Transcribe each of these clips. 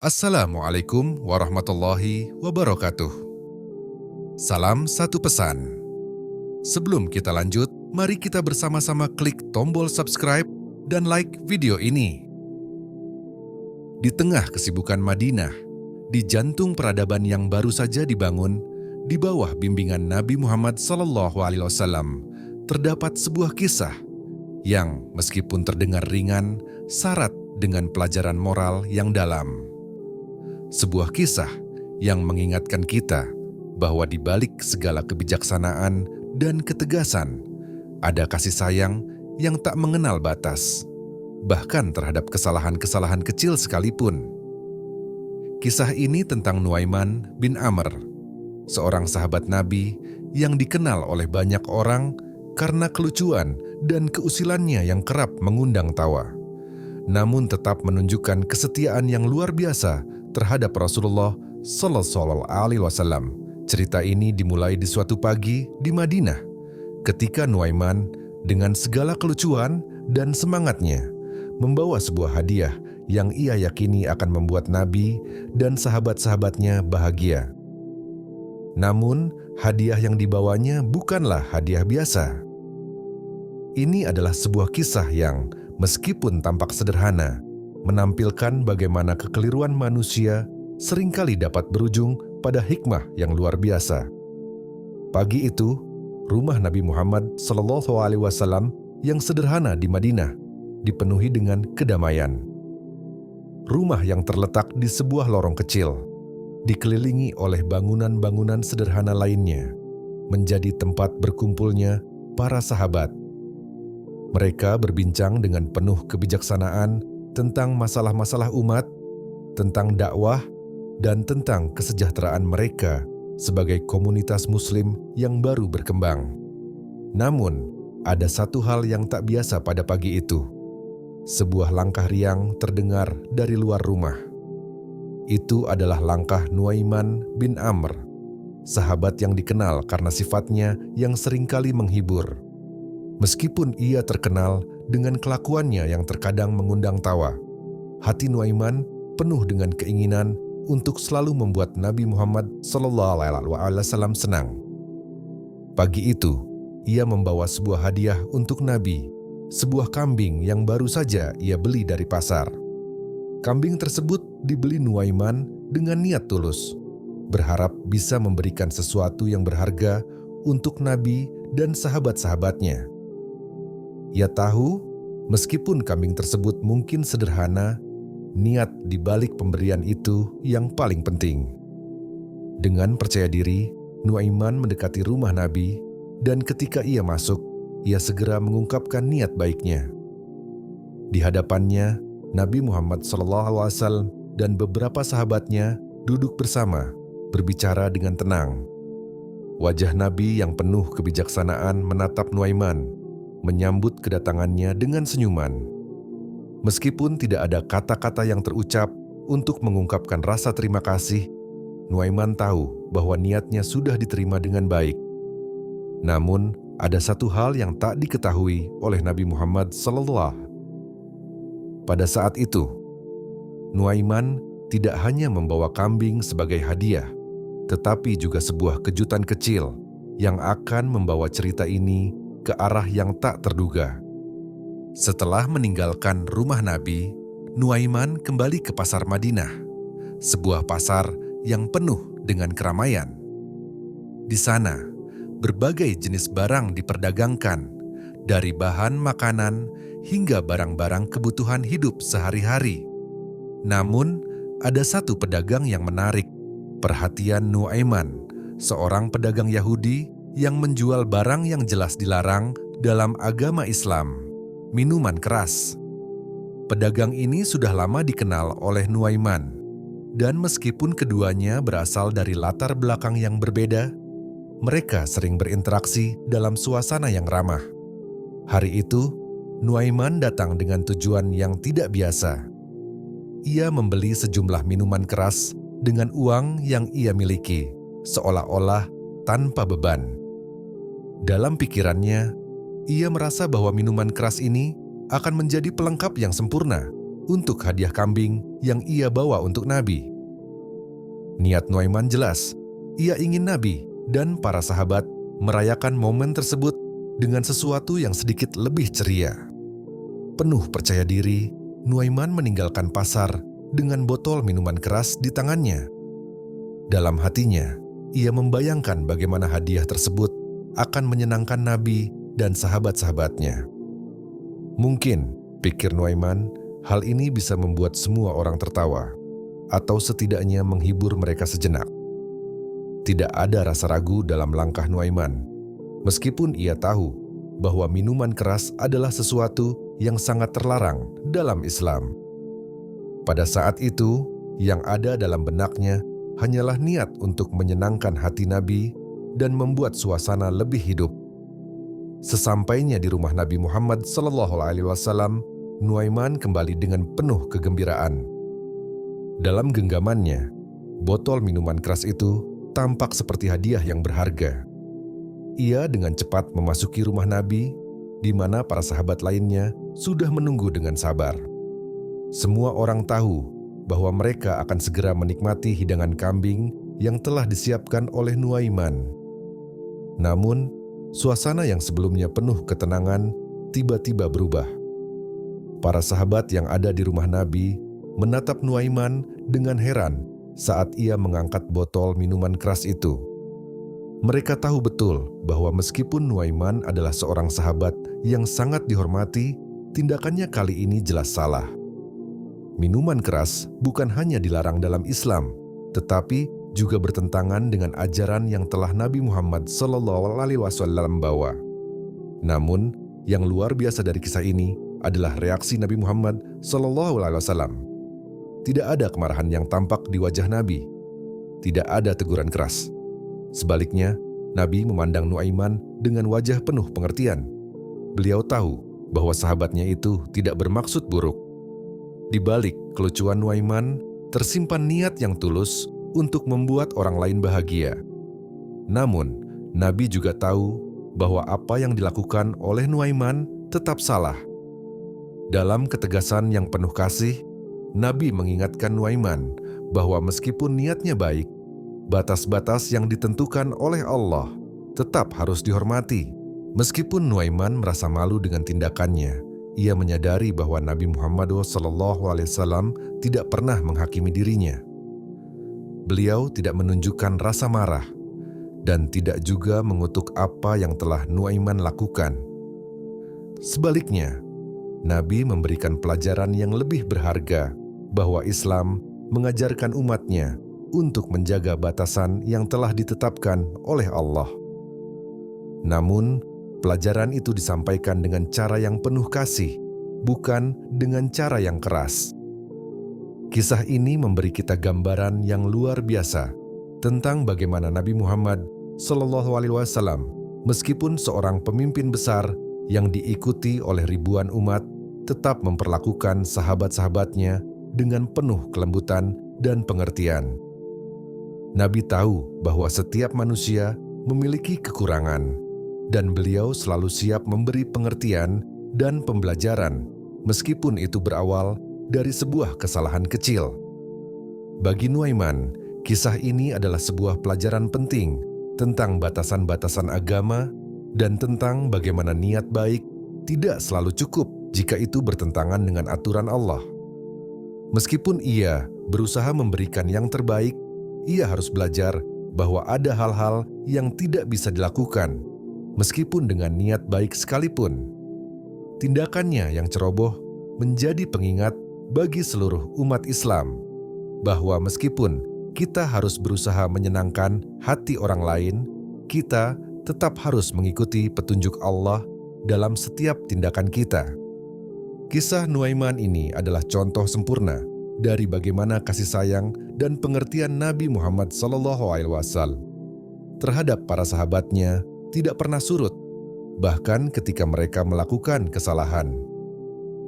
Assalamualaikum warahmatullahi wabarakatuh. Salam satu pesan. Sebelum kita lanjut, mari kita bersama-sama klik tombol subscribe dan like video ini. Di tengah kesibukan Madinah, di jantung peradaban yang baru saja dibangun, di bawah bimbingan Nabi Muhammad SAW, terdapat sebuah kisah yang meskipun terdengar ringan, syarat dengan pelajaran moral yang dalam. Sebuah kisah yang mengingatkan kita bahwa di balik segala kebijaksanaan dan ketegasan, ada kasih sayang yang tak mengenal batas, bahkan terhadap kesalahan-kesalahan kecil sekalipun. Kisah ini tentang Nuaiman bin Amr, seorang sahabat Nabi yang dikenal oleh banyak orang karena kelucuan dan keusilannya yang kerap mengundang tawa, namun tetap menunjukkan kesetiaan yang luar biasa terhadap Rasulullah Sallallahu Alaihi Wasallam. Cerita ini dimulai di suatu pagi di Madinah, ketika Nuaiman dengan segala kelucuan dan semangatnya membawa sebuah hadiah yang ia yakini akan membuat Nabi dan sahabat-sahabatnya bahagia. Namun, hadiah yang dibawanya bukanlah hadiah biasa. Ini adalah sebuah kisah yang, meskipun tampak sederhana, menampilkan bagaimana kekeliruan manusia seringkali dapat berujung pada hikmah yang luar biasa. Pagi itu, rumah Nabi Muhammad SAW yang sederhana di Madinah dipenuhi dengan kedamaian. Rumah yang terletak di sebuah lorong kecil, dikelilingi oleh bangunan-bangunan sederhana lainnya, menjadi tempat berkumpulnya para sahabat. Mereka berbincang dengan penuh kebijaksanaan tentang masalah-masalah umat, tentang dakwah, dan tentang kesejahteraan mereka sebagai komunitas muslim yang baru berkembang. Namun, ada satu hal yang tak biasa pada pagi itu. Sebuah langkah riang terdengar dari luar rumah. Itu adalah langkah Nuaiman bin Amr, sahabat yang dikenal karena sifatnya yang seringkali menghibur. Meskipun ia terkenal dengan kelakuannya yang terkadang mengundang tawa, hati Nuaiman penuh dengan keinginan untuk selalu membuat Nabi Muhammad SAW senang. Pagi itu, ia membawa sebuah hadiah untuk Nabi, sebuah kambing yang baru saja ia beli dari pasar. Kambing tersebut dibeli Nuaiman dengan niat tulus, berharap bisa memberikan sesuatu yang berharga untuk Nabi dan sahabat-sahabatnya. Ia tahu, meskipun kambing tersebut mungkin sederhana, niat di balik pemberian itu yang paling penting. Dengan percaya diri, Nuaiman mendekati rumah Nabi, dan ketika ia masuk, ia segera mengungkapkan niat baiknya. Di hadapannya, Nabi Muhammad SAW dan beberapa sahabatnya duduk bersama, berbicara dengan tenang. Wajah Nabi yang penuh kebijaksanaan menatap Nuaiman, menyambut kedatangannya dengan senyuman. Meskipun tidak ada kata-kata yang terucap untuk mengungkapkan rasa terima kasih, Nuaiman tahu bahwa niatnya sudah diterima dengan baik. Namun, ada satu hal yang tak diketahui oleh Nabi Muhammad SAW. Pada saat itu, Nuaiman tidak hanya membawa kambing sebagai hadiah, tetapi juga sebuah kejutan kecil yang akan membawa cerita ini ke arah yang tak terduga. Setelah meninggalkan rumah Nabi, Nuaiman kembali ke pasar Madinah, sebuah pasar yang penuh dengan keramaian. Di sana, berbagai jenis barang diperdagangkan, dari bahan makanan hingga barang-barang kebutuhan hidup sehari-hari. Namun, ada satu pedagang yang menarik perhatian Nuaiman, seorang pedagang Yahudi yang menjual barang yang jelas dilarang dalam agama Islam, minuman keras. Pedagang ini sudah lama dikenal oleh Nuaiman, dan meskipun keduanya berasal dari latar belakang yang berbeda, mereka sering berinteraksi dalam suasana yang ramah. Hari itu, Nuaiman datang dengan tujuan yang tidak biasa. Ia membeli sejumlah minuman keras dengan uang yang ia miliki, seolah-olah tanpa beban. Dalam pikirannya, ia merasa bahwa minuman keras ini akan menjadi pelengkap yang sempurna untuk hadiah kambing yang ia bawa untuk Nabi. Niat Nuaiman jelas, ia ingin Nabi dan para sahabat merayakan momen tersebut dengan sesuatu yang sedikit lebih ceria. Penuh percaya diri, Nuaiman meninggalkan pasar dengan botol minuman keras di tangannya. Dalam hatinya, ia membayangkan bagaimana hadiah tersebut akan menyenangkan Nabi dan sahabat-sahabatnya. Mungkin, pikir Nuaiman, hal ini bisa membuat semua orang tertawa, atau setidaknya menghibur mereka sejenak. Tidak ada rasa ragu dalam langkah Nuaiman, meskipun ia tahu bahwa minuman keras adalah sesuatu yang sangat terlarang dalam Islam. Pada saat itu, yang ada dalam benaknya hanyalah niat untuk menyenangkan hati Nabi dan membuat suasana lebih hidup. Sesampainya di rumah Nabi Muhammad SAW, Nuaiman kembali dengan penuh kegembiraan. Dalam genggamannya, botol minuman keras itu tampak seperti hadiah yang berharga. Ia dengan cepat memasuki rumah Nabi, di mana para sahabat lainnya sudah menunggu dengan sabar. Semua orang tahu bahwa mereka akan segera menikmati hidangan kambing yang telah disiapkan oleh Nuaiman. Namun, suasana yang sebelumnya penuh ketenangan tiba-tiba berubah. Para sahabat yang ada di rumah Nabi menatap Nuaiman dengan heran saat ia mengangkat botol minuman keras itu. Mereka tahu betul bahwa meskipun Nuaiman adalah seorang sahabat yang sangat dihormati, tindakannya kali ini jelas salah. Minuman keras bukan hanya dilarang dalam Islam, tetapi juga bertentangan dengan ajaran yang telah Nabi Muhammad SAW bawa. Namun, yang luar biasa dari kisah ini adalah reaksi Nabi Muhammad SAW. Tidak ada kemarahan yang tampak di wajah Nabi. Tidak ada teguran keras. Sebaliknya, Nabi memandang Nuaiman dengan wajah penuh pengertian. Beliau tahu bahwa sahabatnya itu tidak bermaksud buruk. Di balik kelucuan Nuaiman, tersimpan niat yang tulus untuk membuat orang lain bahagia. Namun, Nabi juga tahu bahwa apa yang dilakukan oleh Nuaiman tetap salah. Dalam ketegasan yang penuh kasih, Nabi mengingatkan Nuaiman bahwa meskipun niatnya baik, batas-batas yang ditentukan oleh Allah tetap harus dihormati. Meskipun Nuaiman merasa malu dengan tindakannya, ia menyadari bahwa Nabi Muhammad SAW tidak pernah menghakimi dirinya. Beliau tidak menunjukkan rasa marah dan tidak juga mengutuk apa yang telah Nuaiman lakukan. Sebaliknya, Nabi memberikan pelajaran yang lebih berharga bahwa Islam mengajarkan umatnya untuk menjaga batasan yang telah ditetapkan oleh Allah. Namun, pelajaran itu disampaikan dengan cara yang penuh kasih, bukan dengan cara yang keras. Kisah ini memberi kita gambaran yang luar biasa tentang bagaimana Nabi Muhammad SAW, meskipun seorang pemimpin besar yang diikuti oleh ribuan umat, tetap memperlakukan sahabat-sahabatnya dengan penuh kelembutan dan pengertian. Nabi tahu bahwa setiap manusia memiliki kekurangan, dan beliau selalu siap memberi pengertian dan pembelajaran, meskipun itu berawal dari sebuah kesalahan kecil. Bagi Nuaiman, kisah ini adalah sebuah pelajaran penting tentang batasan-batasan agama dan tentang bagaimana niat baik tidak selalu cukup jika itu bertentangan dengan aturan Allah. Meskipun ia berusaha memberikan yang terbaik, ia harus belajar bahwa ada hal-hal yang tidak bisa dilakukan, meskipun dengan niat baik sekalipun. Tindakannya yang ceroboh menjadi pengingat bagi seluruh umat Islam, bahwa meskipun kita harus berusaha menyenangkan hati orang lain, kita tetap harus mengikuti petunjuk Allah dalam setiap tindakan kita. Kisah Nuaiman ini adalah contoh sempurna dari bagaimana kasih sayang dan pengertian Nabi Muhammad SAW terhadap para sahabatnya tidak pernah surut, bahkan ketika mereka melakukan kesalahan.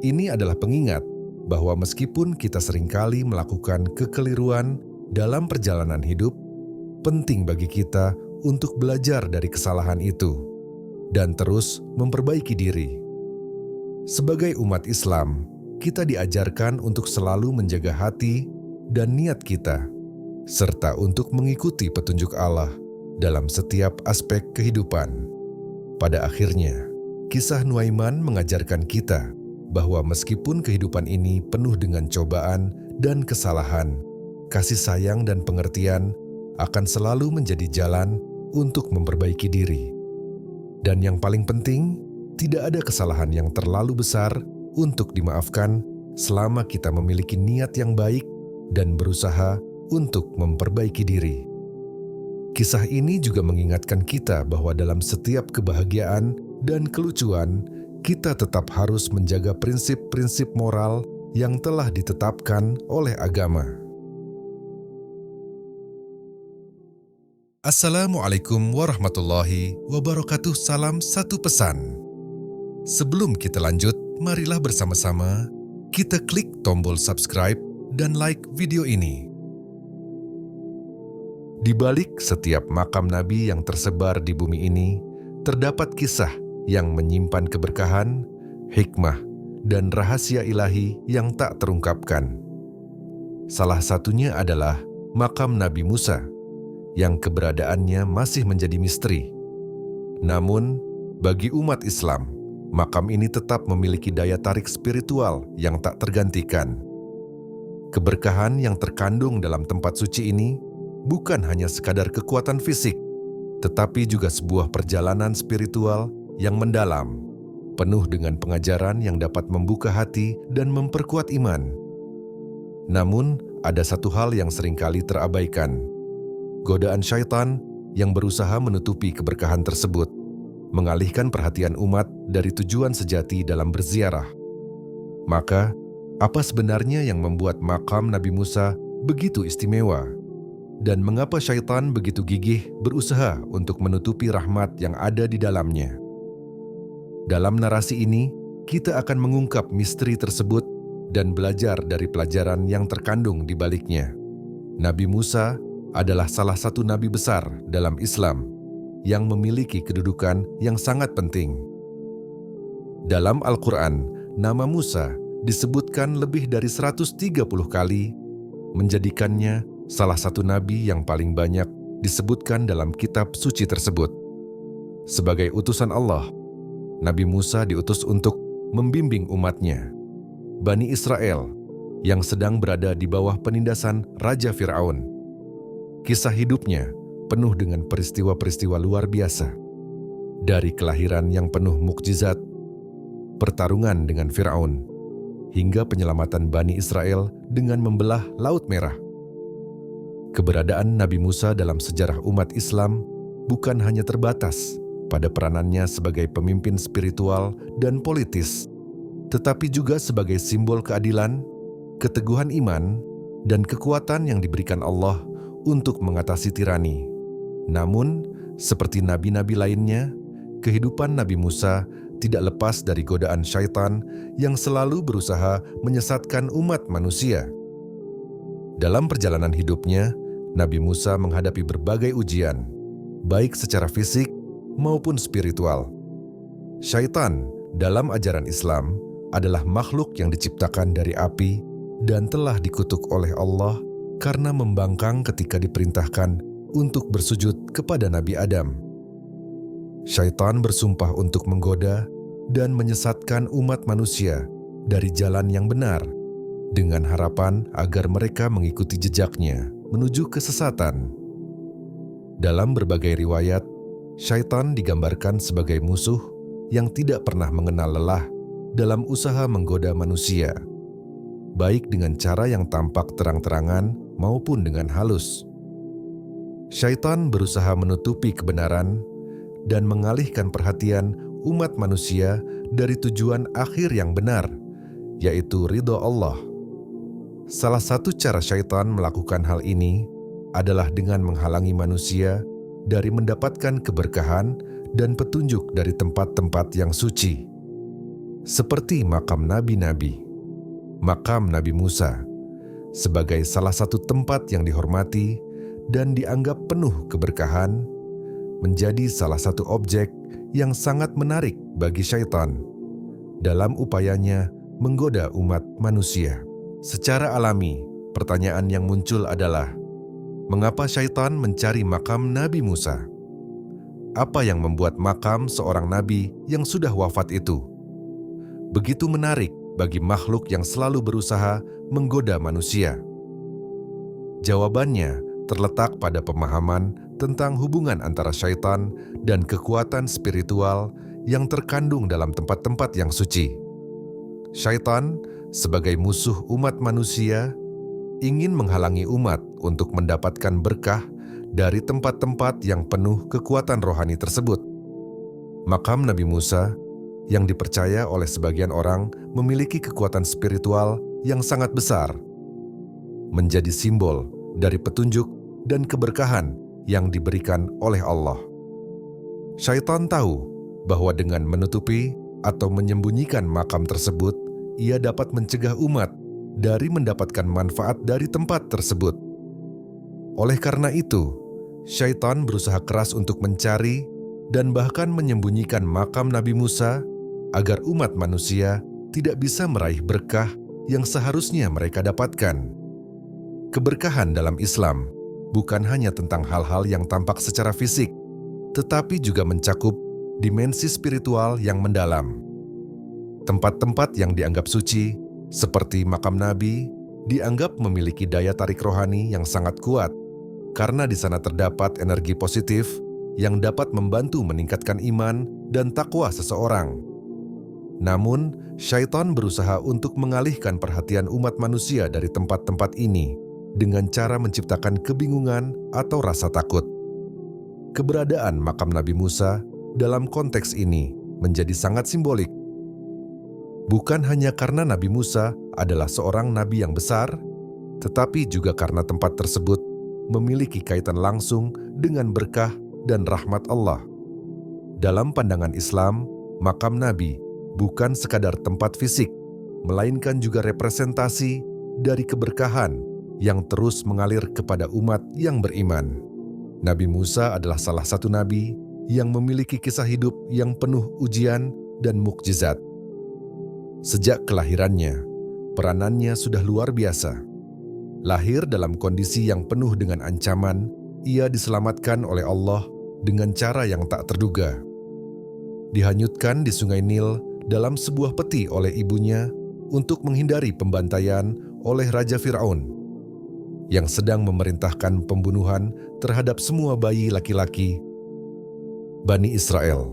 Ini adalah pengingat bahwa meskipun kita seringkali melakukan kekeliruan dalam perjalanan hidup, penting bagi kita untuk belajar dari kesalahan itu dan terus memperbaiki diri. Sebagai umat Islam, kita diajarkan untuk selalu menjaga hati dan niat kita, serta untuk mengikuti petunjuk Allah dalam setiap aspek kehidupan. Pada akhirnya, kisah Nuaiman mengajarkan kita bahwa meskipun kehidupan ini penuh dengan cobaan dan kesalahan, kasih sayang dan pengertian akan selalu menjadi jalan untuk memperbaiki diri. Dan yang paling penting, tidak ada kesalahan yang terlalu besar untuk dimaafkan selama kita memiliki niat yang baik dan berusaha untuk memperbaiki diri. Kisah ini juga mengingatkan kita bahwa dalam setiap kebahagiaan dan kelucuan, kita tetap harus menjaga prinsip-prinsip moral yang telah ditetapkan oleh agama. Assalamualaikum warahmatullahi wabarakatuh. Salam satu pesan. Sebelum kita lanjut, marilah bersama-sama kita klik tombol subscribe dan like video ini. Di balik setiap makam Nabi yang tersebar di bumi ini, terdapat kisah yang menyimpan keberkahan, hikmah, dan rahasia ilahi yang tak terungkapkan. Salah satunya adalah makam Nabi Musa, yang keberadaannya masih menjadi misteri. Namun, bagi umat Islam, makam ini tetap memiliki daya tarik spiritual yang tak tergantikan. Keberkahan yang terkandung dalam tempat suci ini bukan hanya sekadar kekuatan fisik, tetapi juga sebuah perjalanan spiritual yang mendalam, penuh dengan pengajaran yang dapat membuka hati dan memperkuat iman. Namun, ada satu hal yang seringkali terabaikan: godaan syaitan yang berusaha menutupi keberkahan tersebut, mengalihkan perhatian umat dari tujuan sejati dalam berziarah. Maka, apa sebenarnya yang membuat makam Nabi Musa begitu istimewa? Dan mengapa syaitan begitu gigih berusaha untuk menutupi rahmat yang ada di dalamnya? Dalam narasi ini, kita akan mengungkap misteri tersebut dan belajar dari pelajaran yang terkandung di baliknya. Nabi Musa adalah salah satu nabi besar dalam Islam yang memiliki kedudukan yang sangat penting. Dalam Al-Quran, nama Musa disebutkan lebih dari 130 kali, menjadikannya salah satu nabi yang paling banyak disebutkan dalam kitab suci tersebut. Sebagai utusan Allah, Nabi Musa diutus untuk membimbing umatnya, Bani Israel, yang sedang berada di bawah penindasan Raja Fir'aun. Kisah hidupnya penuh dengan peristiwa-peristiwa luar biasa. Dari kelahiran yang penuh mukjizat, pertarungan dengan Fir'aun, hingga penyelamatan Bani Israel dengan membelah Laut Merah. Keberadaan Nabi Musa dalam sejarah umat Islam bukan hanya terbatas pada peranannya sebagai pemimpin spiritual dan politis, tetapi juga sebagai simbol keadilan, keteguhan iman, dan kekuatan yang diberikan Allah untuk mengatasi tirani. Namun, seperti nabi-nabi lainnya, kehidupan Nabi Musa tidak lepas dari godaan syaitan yang selalu berusaha menyesatkan umat manusia. Dalam perjalanan hidupnya, Nabi Musa menghadapi berbagai ujian, baik secara fisik maupun spiritual. Syaitan dalam ajaran Islam adalah makhluk yang diciptakan dari api dan telah dikutuk oleh Allah karena membangkang ketika diperintahkan untuk bersujud kepada Nabi Adam. Syaitan bersumpah untuk menggoda dan menyesatkan umat manusia dari jalan yang benar, dengan harapan agar mereka mengikuti jejaknya menuju kesesatan. Dalam berbagai riwayat, syaitan digambarkan sebagai musuh yang tidak pernah mengenal lelah dalam usaha menggoda manusia, baik dengan cara yang tampak terang-terangan maupun dengan halus. Syaitan berusaha menutupi kebenaran dan mengalihkan perhatian umat manusia dari tujuan akhir yang benar, yaitu ridho Allah. Salah satu cara syaitan melakukan hal ini adalah dengan menghalangi manusia dari mendapatkan keberkahan dan petunjuk dari tempat-tempat yang suci, seperti makam nabi-nabi. Makam Nabi Musa sebagai salah satu tempat yang dihormati dan dianggap penuh keberkahan, menjadi salah satu objek yang sangat menarik bagi syaitan dalam upayanya menggoda umat manusia. Secara alami, pertanyaan yang muncul adalah, mengapa syaitan mencari makam Nabi Musa? Apa yang membuat makam seorang nabi yang sudah wafat itu begitu menarik bagi makhluk yang selalu berusaha menggoda manusia? Jawabannya terletak pada pemahaman tentang hubungan antara syaitan dan kekuatan spiritual yang terkandung dalam tempat-tempat yang suci. Syaitan, sebagai musuh umat manusia, ingin menghalangi umat untuk mendapatkan berkah dari tempat-tempat yang penuh kekuatan rohani tersebut. Makam Nabi Musa, yang dipercaya oleh sebagian orang memiliki kekuatan spiritual yang sangat besar, menjadi simbol dari petunjuk dan keberkahan yang diberikan oleh Allah. Syaitan tahu bahwa dengan menutupi atau menyembunyikan makam tersebut, ia dapat mencegah umat dari mendapatkan manfaat dari tempat tersebut. Oleh karena itu, syaitan berusaha keras untuk mencari dan bahkan menyembunyikan makam Nabi Musa agar umat manusia tidak bisa meraih berkah yang seharusnya mereka dapatkan. Keberkahan dalam Islam bukan hanya tentang hal-hal yang tampak secara fisik, tetapi juga mencakup dimensi spiritual yang mendalam. Tempat-tempat yang dianggap suci, seperti makam Nabi, dianggap memiliki daya tarik rohani yang sangat kuat, karena di sana terdapat energi positif yang dapat membantu meningkatkan iman dan takwa seseorang. Namun, syaitan berusaha untuk mengalihkan perhatian umat manusia dari tempat-tempat ini dengan cara menciptakan kebingungan atau rasa takut. Keberadaan makam Nabi Musa dalam konteks ini menjadi sangat simbolik. Bukan hanya karena Nabi Musa adalah seorang nabi yang besar, tetapi juga karena tempat tersebut memiliki kaitan langsung dengan berkah dan rahmat Allah. Dalam pandangan Islam, makam Nabi bukan sekadar tempat fisik, melainkan juga representasi dari keberkahan yang terus mengalir kepada umat yang beriman. Nabi Musa adalah salah satu nabi yang memiliki kisah hidup yang penuh ujian dan mukjizat. Sejak kelahirannya, peranannya sudah luar biasa. Lahir dalam kondisi yang penuh dengan ancaman, ia diselamatkan oleh Allah dengan cara yang tak terduga. Dihanyutkan di Sungai Nil dalam sebuah peti oleh ibunya untuk menghindari pembantaian oleh Raja Fir'aun yang sedang memerintahkan pembunuhan terhadap semua bayi laki-laki Bani Israel.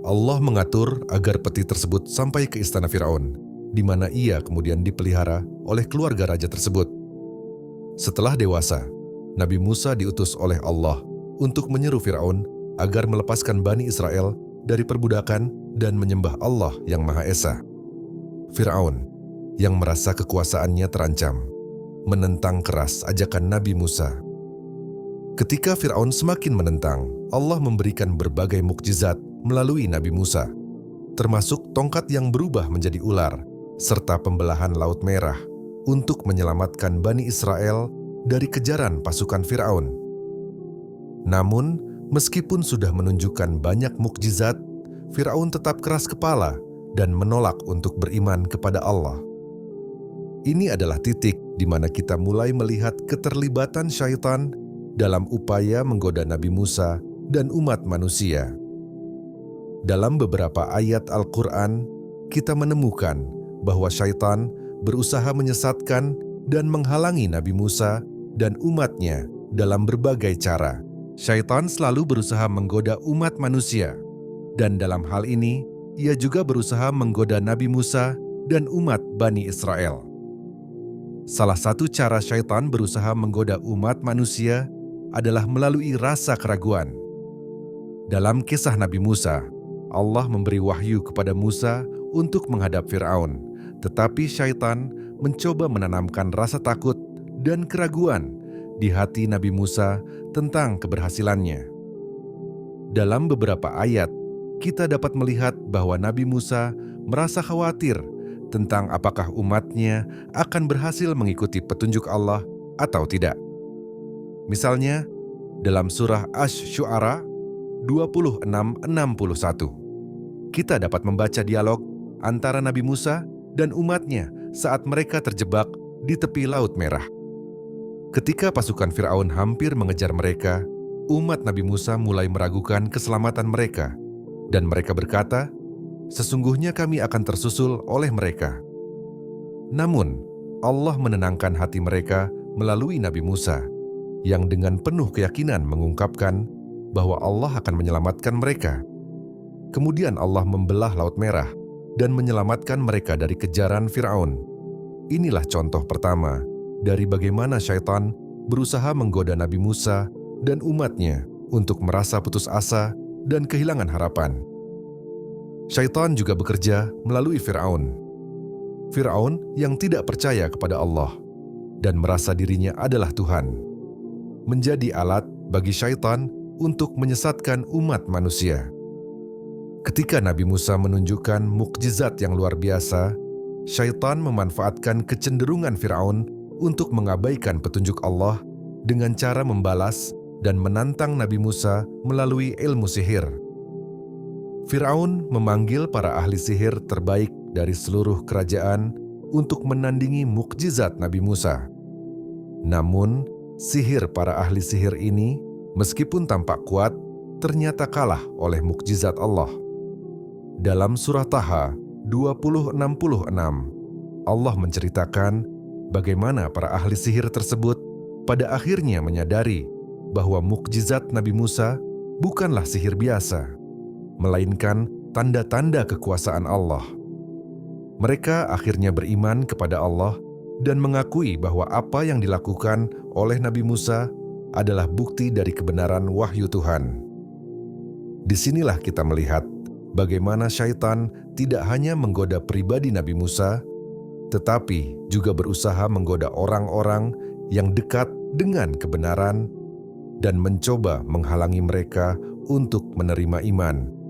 Allah mengatur agar peti tersebut sampai ke istana Fir'aun, di mana ia kemudian dipelihara oleh keluarga raja tersebut. Setelah dewasa, Nabi Musa diutus oleh Allah untuk menyeru Fir'aun agar melepaskan Bani Israel dari perbudakan dan menyembah Allah yang Maha Esa. Fir'aun, yang merasa kekuasaannya terancam, menentang keras ajakan Nabi Musa. Ketika Fir'aun semakin menentang, Allah memberikan berbagai mukjizat melalui Nabi Musa, termasuk tongkat yang berubah menjadi ular, serta pembelahan Laut Merah untuk menyelamatkan Bani Israel dari kejaran pasukan Fir'aun. Namun, meskipun sudah menunjukkan banyak mukjizat, Fir'aun tetap keras kepala dan menolak untuk beriman kepada Allah. Ini adalah titik di mana kita mulai melihat keterlibatan syaitan dalam upaya menggoda Nabi Musa dan umat manusia. Dalam beberapa ayat Al-Quran, kita menemukan bahwa syaitan berusaha menyesatkan dan menghalangi Nabi Musa dan umatnya dalam berbagai cara. Syaitan selalu berusaha menggoda umat manusia, dan dalam hal ini, ia juga berusaha menggoda Nabi Musa dan umat Bani Israel. Salah satu cara syaitan berusaha menggoda umat manusia adalah melalui rasa keraguan. Dalam kisah Nabi Musa, Allah memberi wahyu kepada Musa untuk menghadap Fir'aun, tetapi syaitan mencoba menanamkan rasa takut dan keraguan di hati Nabi Musa tentang keberhasilannya. Dalam beberapa ayat, kita dapat melihat bahwa Nabi Musa merasa khawatir tentang apakah umatnya akan berhasil mengikuti petunjuk Allah atau tidak. Misalnya, dalam surah Asy-Syu'ara 26:61, kita dapat membaca dialog antara Nabi Musa dan umatnya saat mereka terjebak di tepi Laut Merah. Ketika pasukan Firaun hampir mengejar mereka, umat Nabi Musa mulai meragukan keselamatan mereka, dan mereka berkata, "Sesungguhnya kami akan tersusul oleh mereka." Namun, Allah menenangkan hati mereka melalui Nabi Musa, yang dengan penuh keyakinan mengungkapkan bahwa Allah akan menyelamatkan mereka. Kemudian Allah membelah Laut Merah dan menyelamatkan mereka dari kejaran Firaun. Inilah contoh pertama dari bagaimana syaitan berusaha menggoda Nabi Musa dan umatnya untuk merasa putus asa dan kehilangan harapan. Syaitan juga bekerja melalui Firaun. Firaun yang tidak percaya kepada Allah dan merasa dirinya adalah Tuhan, menjadi alat bagi syaitan untuk menyesatkan umat manusia. Ketika Nabi Musa menunjukkan mukjizat yang luar biasa, syaitan memanfaatkan kecenderungan Firaun untuk mengabaikan petunjuk Allah dengan cara membalas dan menantang Nabi Musa melalui ilmu sihir. Firaun memanggil para ahli sihir terbaik dari seluruh kerajaan untuk menandingi mukjizat Nabi Musa. Namun, sihir para ahli sihir ini, meskipun tampak kuat, ternyata kalah oleh mukjizat Allah. Dalam surah Taha 20:66, Allah menceritakan bagaimana para ahli sihir tersebut pada akhirnya menyadari bahwa mukjizat Nabi Musa bukanlah sihir biasa, melainkan tanda-tanda kekuasaan Allah. Mereka akhirnya beriman kepada Allah dan mengakui bahwa apa yang dilakukan oleh Nabi Musa adalah bukti dari kebenaran wahyu Tuhan. Disinilah kita melihat bagaimana syaitan tidak hanya menggoda pribadi Nabi Musa, tetapi juga berusaha menggoda orang-orang yang dekat dengan kebenaran dan mencoba menghalangi mereka untuk menerima iman.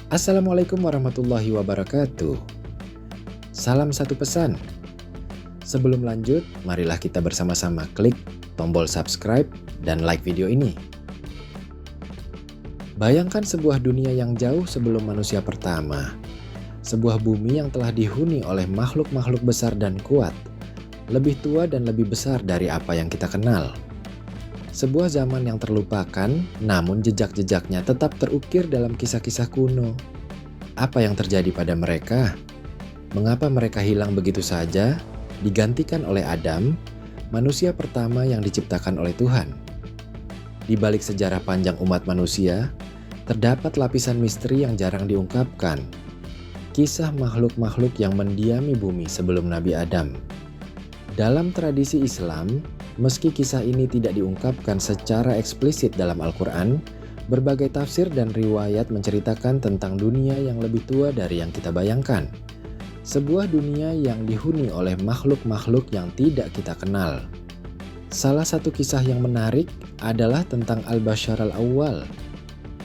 Assalamualaikum warahmatullahi wabarakatuh. Salam satu pesan. Sebelum lanjut, marilah kita bersama-sama klik tombol subscribe dan like video ini. Bayangkan sebuah dunia yang jauh sebelum manusia pertama. Sebuah bumi yang telah dihuni oleh makhluk-makhluk besar dan kuat, lebih tua dan lebih besar dari apa yang kita kenal. Sebuah zaman yang terlupakan, namun jejak-jejaknya tetap terukir dalam kisah-kisah kuno. Apa yang terjadi pada mereka? Mengapa mereka hilang begitu saja, digantikan oleh Adam, manusia pertama yang diciptakan oleh Tuhan? Di balik sejarah panjang umat manusia, terdapat lapisan misteri yang jarang diungkapkan. Kisah makhluk-makhluk yang mendiami bumi sebelum Nabi Adam. Dalam tradisi Islam, meski kisah ini tidak diungkapkan secara eksplisit dalam Al-Quran, berbagai tafsir dan riwayat menceritakan tentang dunia yang lebih tua dari yang kita bayangkan. Sebuah dunia yang dihuni oleh makhluk-makhluk yang tidak kita kenal. Salah satu kisah yang menarik adalah tentang Al-Bashar Al-Awwal,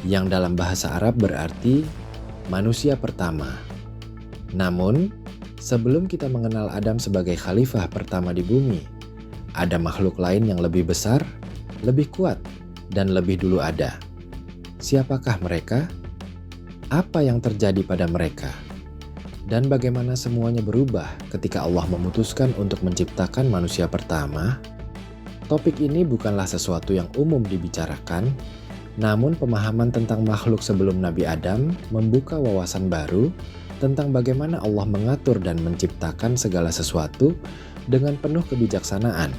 yang dalam bahasa Arab berarti manusia pertama. Namun, sebelum kita mengenal Adam sebagai khalifah pertama di bumi, ada makhluk lain yang lebih besar, lebih kuat, dan lebih dulu ada. Siapakah mereka? Apa yang terjadi pada mereka? Dan bagaimana semuanya berubah ketika Allah memutuskan untuk menciptakan manusia pertama? Topik ini bukanlah sesuatu yang umum dibicarakan, namun pemahaman tentang makhluk sebelum Nabi Adam membuka wawasan baru tentang bagaimana Allah mengatur dan menciptakan segala sesuatu dengan penuh kebijaksanaan.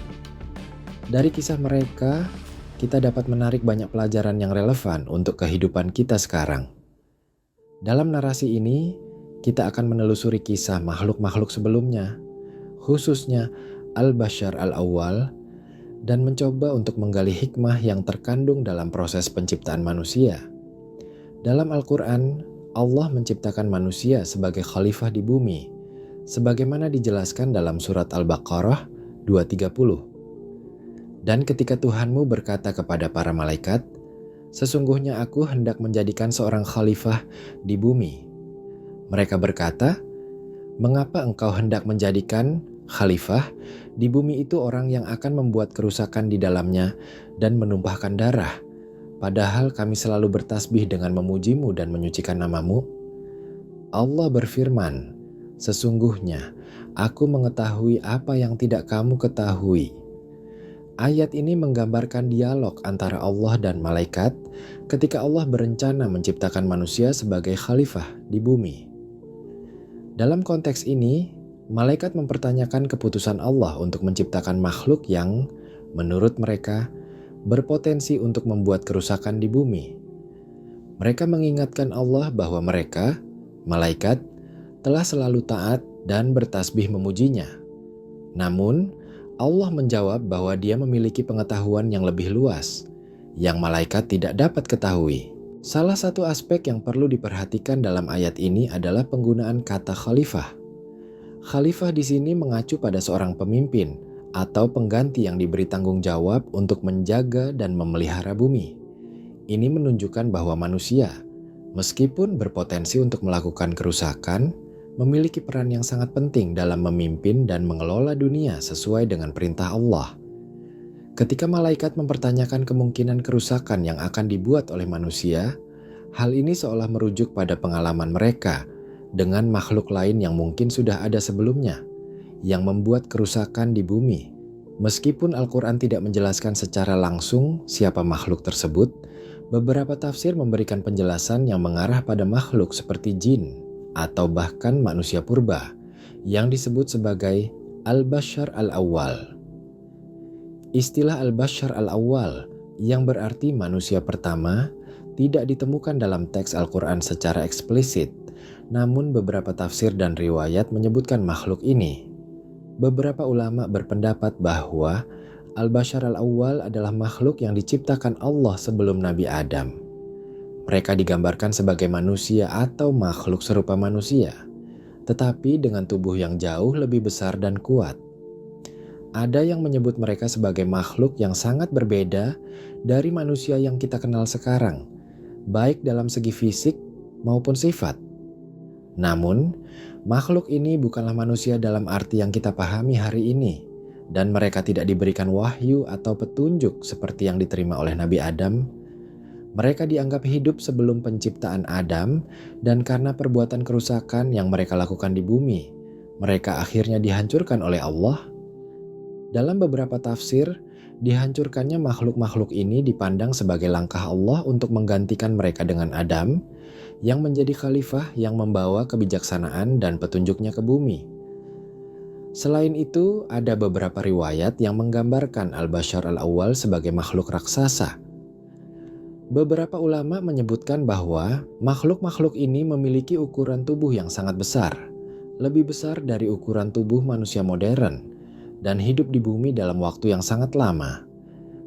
Dari kisah mereka, kita dapat menarik banyak pelajaran yang relevan untuk kehidupan kita sekarang. Dalam narasi ini, kita akan menelusuri kisah makhluk-makhluk sebelumnya, khususnya Al-Bashar Al-Awwal, dan mencoba untuk menggali hikmah yang terkandung dalam proses penciptaan manusia. Dalam Al-Quran, Allah menciptakan manusia sebagai khalifah di bumi, sebagaimana dijelaskan dalam surat Al-Baqarah 2:30. Dan ketika Tuhanmu berkata kepada para malaikat, sesungguhnya aku hendak menjadikan seorang khalifah di bumi. Mereka berkata, mengapa engkau hendak menjadikan khalifah di bumi itu orang yang akan membuat kerusakan di dalamnya dan menumpahkan darah, padahal kami selalu bertasbih dengan memujimu dan menyucikan namamu? Allah berfirman, sesungguhnya aku mengetahui apa yang tidak kamu ketahui. Ayat ini menggambarkan dialog antara Allah dan malaikat ketika Allah berencana menciptakan manusia sebagai khalifah di bumi. Dalam konteks ini, malaikat mempertanyakan keputusan Allah untuk menciptakan makhluk yang, menurut mereka, berpotensi untuk membuat kerusakan di bumi. Mereka mengingatkan Allah bahwa mereka, malaikat, telah selalu taat dan bertasbih memujinya. Namun, Allah menjawab bahwa Dia memiliki pengetahuan yang lebih luas, yang malaikat tidak dapat ketahui. Salah satu aspek yang perlu diperhatikan dalam ayat ini adalah penggunaan kata khalifah. Khalifah di sini mengacu pada seorang pemimpin atau pengganti yang diberi tanggung jawab untuk menjaga dan memelihara bumi. Ini menunjukkan bahwa manusia, meskipun berpotensi untuk melakukan kerusakan, memiliki peran yang sangat penting dalam memimpin dan mengelola dunia sesuai dengan perintah Allah. Ketika malaikat mempertanyakan kemungkinan kerusakan yang akan dibuat oleh manusia, hal ini seolah merujuk pada pengalaman mereka dengan makhluk lain yang mungkin sudah ada sebelumnya, yang membuat kerusakan di bumi. Meskipun Al-Quran tidak menjelaskan secara langsung siapa makhluk tersebut, beberapa tafsir memberikan penjelasan yang mengarah pada makhluk seperti jin, atau bahkan manusia purba yang disebut sebagai Al-Bashar Al-Awwal. Istilah Al-Bashar Al-Awwal yang berarti manusia pertama tidak ditemukan dalam teks Al-Quran secara eksplisit, namun beberapa tafsir dan riwayat menyebutkan makhluk ini. Beberapa ulama berpendapat bahwa Al-Bashar Al-Awwal adalah makhluk yang diciptakan Allah sebelum Nabi Adam. Mereka digambarkan sebagai manusia atau makhluk serupa manusia, tetapi dengan tubuh yang jauh lebih besar dan kuat. Ada yang menyebut mereka sebagai makhluk yang sangat berbeda dari manusia yang kita kenal sekarang, baik dalam segi fisik maupun sifat. Namun, makhluk ini bukanlah manusia dalam arti yang kita pahami hari ini, dan mereka tidak diberikan wahyu atau petunjuk seperti yang diterima oleh Nabi Adam. Mereka dianggap hidup sebelum penciptaan Adam, dan karena perbuatan kerusakan yang mereka lakukan di bumi, mereka akhirnya dihancurkan oleh Allah. Dalam beberapa tafsir, dihancurkannya makhluk-makhluk ini dipandang sebagai langkah Allah untuk menggantikan mereka dengan Adam, yang menjadi khalifah yang membawa kebijaksanaan dan petunjuknya ke bumi. Selain itu, ada beberapa riwayat yang menggambarkan Al-Bashar Al-Awwal sebagai makhluk raksasa. Beberapa ulama menyebutkan bahwa makhluk-makhluk ini memiliki ukuran tubuh yang sangat besar, lebih besar dari ukuran tubuh manusia modern, dan hidup di bumi dalam waktu yang sangat lama.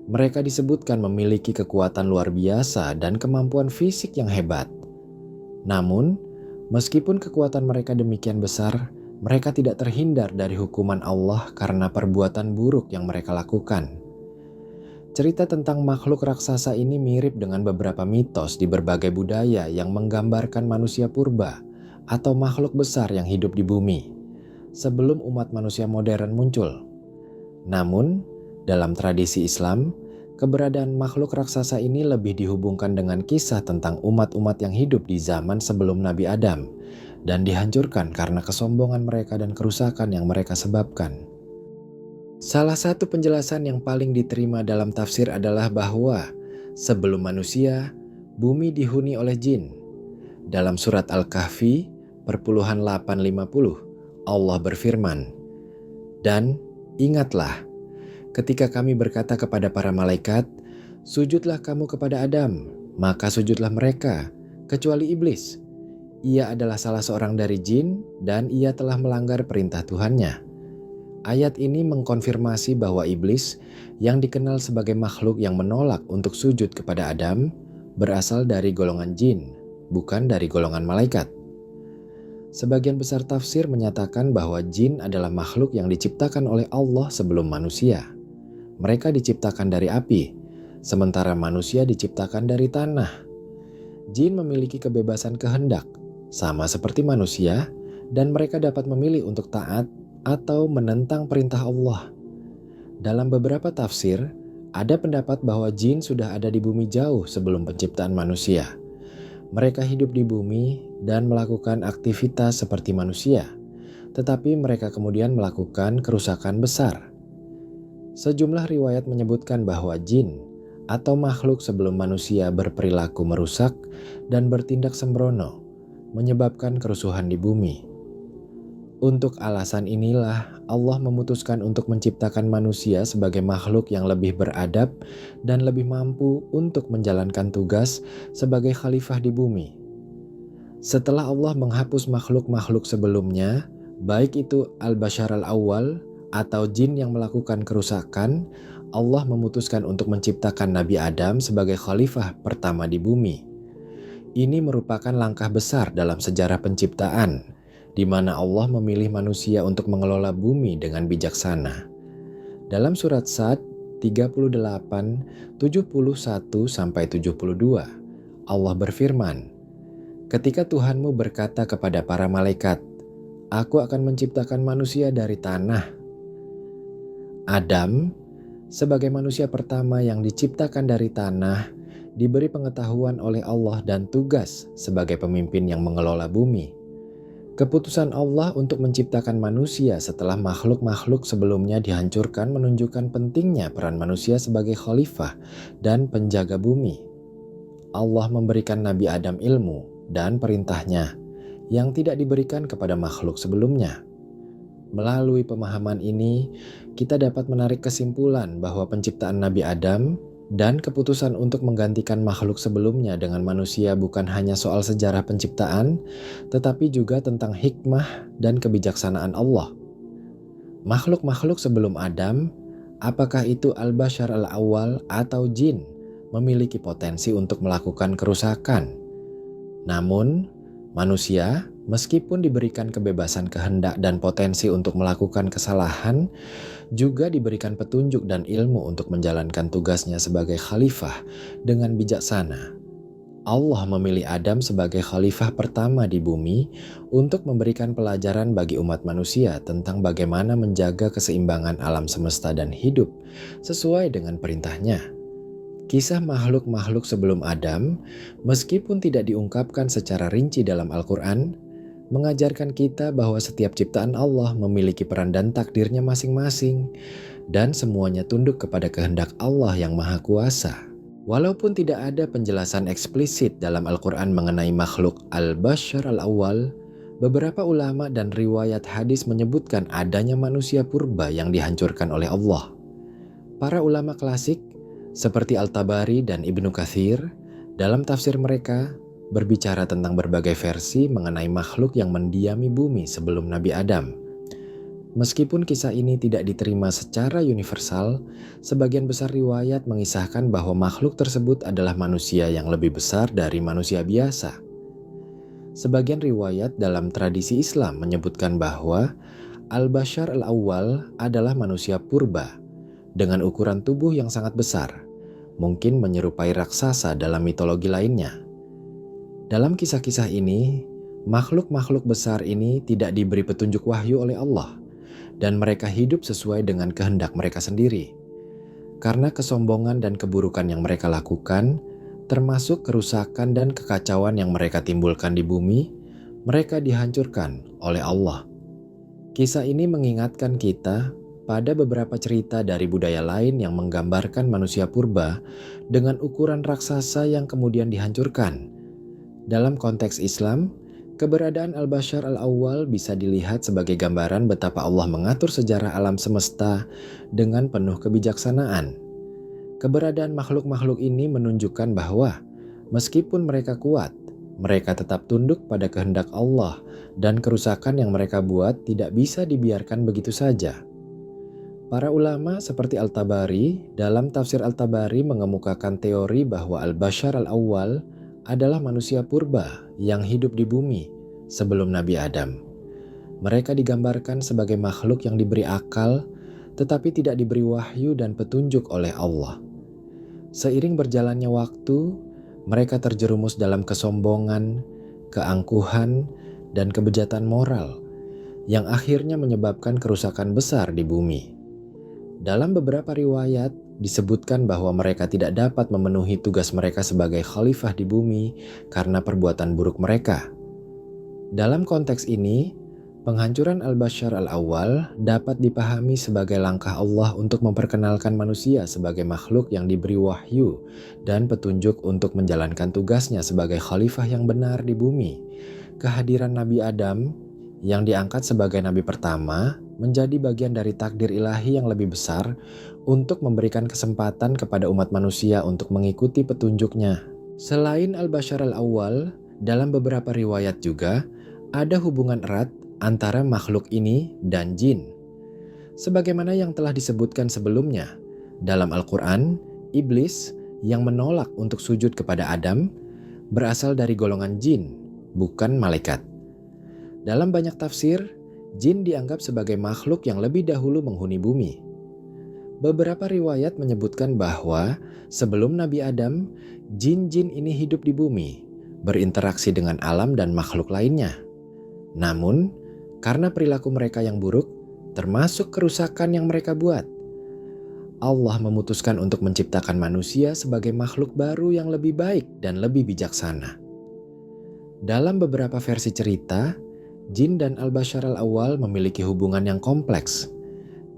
Mereka disebutkan memiliki kekuatan luar biasa dan kemampuan fisik yang hebat. Namun, meskipun kekuatan mereka demikian besar, mereka tidak terhindar dari hukuman Allah karena perbuatan buruk yang mereka lakukan. Cerita tentang makhluk raksasa ini mirip dengan beberapa mitos di berbagai budaya yang menggambarkan manusia purba atau makhluk besar yang hidup di bumi sebelum umat manusia modern muncul. Namun, dalam tradisi Islam, keberadaan makhluk raksasa ini lebih dihubungkan dengan kisah tentang umat-umat yang hidup di zaman sebelum Nabi Adam dan dihancurkan karena kesombongan mereka dan kerusakan yang mereka sebabkan. Salah satu penjelasan yang paling diterima dalam tafsir adalah bahwa sebelum manusia, bumi dihuni oleh jin. Dalam surat Al-Kahfi, perpuluhan 850, Allah berfirman, "Dan ingatlah, ketika kami berkata kepada para malaikat, sujudlah kamu kepada Adam, maka sujudlah mereka, kecuali iblis. Ia adalah salah seorang dari jin dan ia telah melanggar perintah Tuhannya." Ayat ini mengkonfirmasi bahwa iblis yang dikenal sebagai makhluk yang menolak untuk sujud kepada Adam berasal dari golongan jin, bukan dari golongan malaikat. Sebagian besar tafsir menyatakan bahwa jin adalah makhluk yang diciptakan oleh Allah sebelum manusia. Mereka diciptakan dari api, sementara manusia diciptakan dari tanah. Jin memiliki kebebasan kehendak, sama seperti manusia, dan mereka dapat memilih untuk taat atau menentang perintah Allah. Dalam beberapa tafsir, ada pendapat bahwa jin sudah ada di bumi jauh sebelum penciptaan manusia. Mereka hidup di bumi dan melakukan aktivitas seperti manusia, tetapi mereka kemudian melakukan kerusakan besar. Sejumlah riwayat menyebutkan bahwa jin atau makhluk sebelum manusia berperilaku merusak dan bertindak sembrono, menyebabkan kerusuhan di bumi. Untuk alasan inilah Allah memutuskan untuk menciptakan manusia sebagai makhluk yang lebih beradab dan lebih mampu untuk menjalankan tugas sebagai khalifah di bumi. Setelah Allah menghapus makhluk-makhluk sebelumnya, baik itu al-bashar al-awwal atau jin yang melakukan kerusakan, Allah memutuskan untuk menciptakan Nabi Adam sebagai khalifah pertama di bumi. Ini merupakan langkah besar dalam sejarah penciptaan, di mana Allah memilih manusia untuk mengelola bumi dengan bijaksana. Dalam surat Sad 38, 71-72, Allah berfirman, "Ketika Tuhanmu berkata kepada para malaikat, Aku akan menciptakan manusia dari tanah." Adam, sebagai manusia pertama yang diciptakan dari tanah, diberi pengetahuan oleh Allah dan tugas sebagai pemimpin yang mengelola bumi. Keputusan Allah untuk menciptakan manusia setelah makhluk-makhluk sebelumnya dihancurkan menunjukkan pentingnya peran manusia sebagai khalifah dan penjaga bumi. Allah memberikan Nabi Adam ilmu dan perintahnya yang tidak diberikan kepada makhluk sebelumnya. Melalui pemahaman ini, kita dapat menarik kesimpulan bahwa penciptaan Nabi Adam dan keputusan untuk menggantikan makhluk sebelumnya dengan manusia bukan hanya soal sejarah penciptaan, tetapi juga tentang hikmah dan kebijaksanaan Allah. Makhluk-makhluk sebelum Adam, apakah itu al-bashar al-awwal atau jin, memiliki potensi untuk melakukan kerusakan. Namun, manusia, meskipun diberikan kebebasan kehendak dan potensi untuk melakukan kesalahan, juga diberikan petunjuk dan ilmu untuk menjalankan tugasnya sebagai khalifah dengan bijaksana. Allah memilih Adam sebagai khalifah pertama di bumi untuk memberikan pelajaran bagi umat manusia tentang bagaimana menjaga keseimbangan alam semesta dan hidup sesuai dengan perintahnya. Kisah makhluk-makhluk sebelum Adam, meskipun tidak diungkapkan secara rinci dalam Al-Quran, mengajarkan kita bahwa setiap ciptaan Allah memiliki peran dan takdirnya masing-masing, dan semuanya tunduk kepada kehendak Allah yang Maha Kuasa. Walaupun tidak ada penjelasan eksplisit dalam Al-Quran mengenai makhluk al-bashar al-awwal, beberapa ulama dan riwayat hadis menyebutkan adanya manusia purba yang dihancurkan oleh Allah. Para ulama klasik seperti Al-Tabari dan Ibnu Katsir dalam tafsir mereka berbicara tentang berbagai versi mengenai makhluk yang mendiami bumi sebelum Nabi Adam. Meskipun kisah ini tidak diterima secara universal, sebagian besar riwayat mengisahkan bahwa makhluk tersebut adalah manusia yang lebih besar dari manusia biasa. Sebagian riwayat dalam tradisi Islam menyebutkan bahwa al-bashar al-awwal adalah manusia purba dengan ukuran tubuh yang sangat besar, mungkin menyerupai raksasa dalam mitologi lainnya. Dalam kisah-kisah ini, makhluk-makhluk besar ini tidak diberi petunjuk wahyu oleh Allah, dan mereka hidup sesuai dengan kehendak mereka sendiri. Karena kesombongan dan keburukan yang mereka lakukan, termasuk kerusakan dan kekacauan yang mereka timbulkan di bumi, mereka dihancurkan oleh Allah. Kisah ini mengingatkan kita pada beberapa cerita dari budaya lain yang menggambarkan manusia purba dengan ukuran raksasa yang kemudian dihancurkan. Dalam konteks Islam, keberadaan al-bashar al-awwal bisa dilihat sebagai gambaran betapa Allah mengatur sejarah alam semesta dengan penuh kebijaksanaan. Keberadaan makhluk-makhluk ini menunjukkan bahwa meskipun mereka kuat, mereka tetap tunduk pada kehendak Allah dan kerusakan yang mereka buat tidak bisa dibiarkan begitu saja. Para ulama seperti Al-Tabari dalam tafsir Al-Tabari mengemukakan teori bahwa al-bashar al-awwal adalah manusia purba yang hidup di bumi sebelum Nabi Adam. Mereka digambarkan sebagai makhluk yang diberi akal, tetapi tidak diberi wahyu dan petunjuk oleh Allah. Seiring berjalannya waktu, mereka terjerumus dalam kesombongan, keangkuhan, dan kebejatan moral yang akhirnya menyebabkan kerusakan besar di bumi. Dalam beberapa riwayat, disebutkan bahwa mereka tidak dapat memenuhi tugas mereka sebagai khalifah di bumi karena perbuatan buruk mereka. Dalam konteks ini, penghancuran Al-Bashar Al-Awwal dapat dipahami sebagai langkah Allah untuk memperkenalkan manusia sebagai makhluk yang diberi wahyu dan petunjuk untuk menjalankan tugasnya sebagai khalifah yang benar di bumi. Kehadiran Nabi Adam yang diangkat sebagai nabi pertama menjadi bagian dari takdir ilahi yang lebih besar untuk memberikan kesempatan kepada umat manusia untuk mengikuti petunjuknya. Selain Al-Bashar Al-Awwal, dalam beberapa riwayat juga ada hubungan erat antara makhluk ini dan jin. Sebagaimana yang telah disebutkan sebelumnya, dalam Al-Quran, iblis yang menolak untuk sujud kepada Adam berasal dari golongan jin, bukan malaikat. Dalam banyak tafsir, jin dianggap sebagai makhluk yang lebih dahulu menghuni bumi. Beberapa riwayat menyebutkan bahwa sebelum Nabi Adam, jin-jin ini hidup di bumi, berinteraksi dengan alam dan makhluk lainnya. Namun, karena perilaku mereka yang buruk, termasuk kerusakan yang mereka buat, Allah memutuskan untuk menciptakan manusia sebagai makhluk baru yang lebih baik dan lebih bijaksana. Dalam beberapa versi cerita, jin dan Al-Bashar Al-Awwal memiliki hubungan yang kompleks.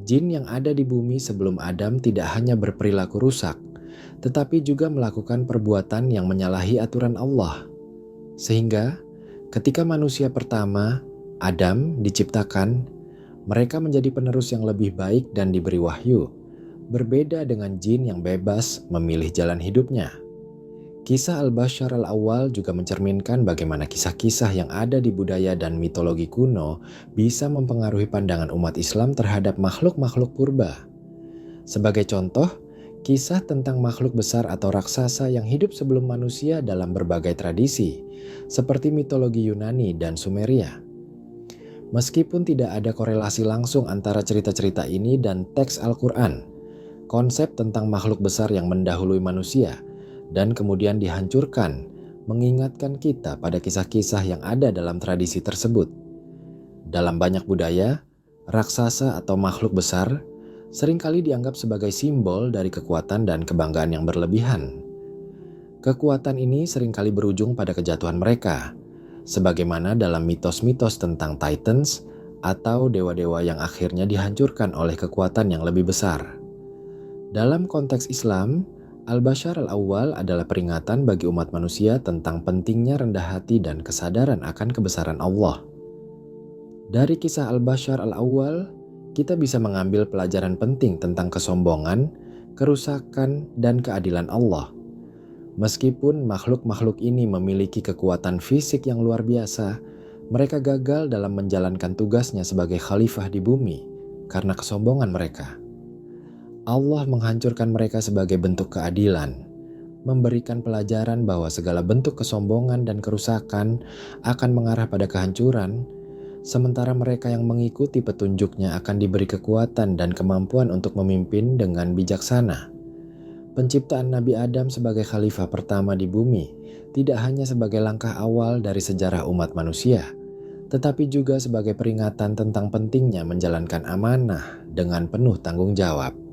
Jin yang ada di bumi sebelum Adam tidak hanya berperilaku rusak, tetapi juga melakukan perbuatan yang menyalahi aturan Allah. Sehingga, ketika manusia pertama, Adam, diciptakan, mereka menjadi penerus yang lebih baik dan diberi wahyu, berbeda dengan jin yang bebas memilih jalan hidupnya. Kisah Al-Bashar Al-Awwal juga mencerminkan bagaimana kisah-kisah yang ada di budaya dan mitologi kuno bisa mempengaruhi pandangan umat Islam terhadap makhluk-makhluk purba. Sebagai contoh, kisah tentang makhluk besar atau raksasa yang hidup sebelum manusia dalam berbagai tradisi, seperti mitologi Yunani dan Sumeria. Meskipun tidak ada korelasi langsung antara cerita-cerita ini dan teks Al-Quran, konsep tentang makhluk besar yang mendahului manusia dan kemudian dihancurkan mengingatkan kita pada kisah-kisah yang ada dalam tradisi tersebut. Dalam banyak budaya, raksasa atau makhluk besar seringkali dianggap sebagai simbol dari kekuatan dan kebanggaan yang berlebihan. Kekuatan ini seringkali berujung pada kejatuhan mereka, sebagaimana dalam mitos-mitos tentang Titans atau dewa-dewa yang akhirnya dihancurkan oleh kekuatan yang lebih besar. Dalam konteks Islam, Al-Bashar Al-Awwal adalah peringatan bagi umat manusia tentang pentingnya rendah hati dan kesadaran akan kebesaran Allah. Dari kisah Al-Bashar Al-Awwal, kita bisa mengambil pelajaran penting tentang kesombongan, kerusakan, dan keadilan Allah. Meskipun makhluk-makhluk ini memiliki kekuatan fisik yang luar biasa, mereka gagal dalam menjalankan tugasnya sebagai khalifah di bumi karena kesombongan mereka. Allah menghancurkan mereka sebagai bentuk keadilan, memberikan pelajaran bahwa segala bentuk kesombongan dan kerusakan akan mengarah pada kehancuran, sementara mereka yang mengikuti petunjuknya akan diberi kekuatan dan kemampuan untuk memimpin dengan bijaksana. Penciptaan Nabi Adam sebagai khalifah pertama di bumi tidak hanya sebagai langkah awal dari sejarah umat manusia, tetapi juga sebagai peringatan tentang pentingnya menjalankan amanah dengan penuh tanggung jawab.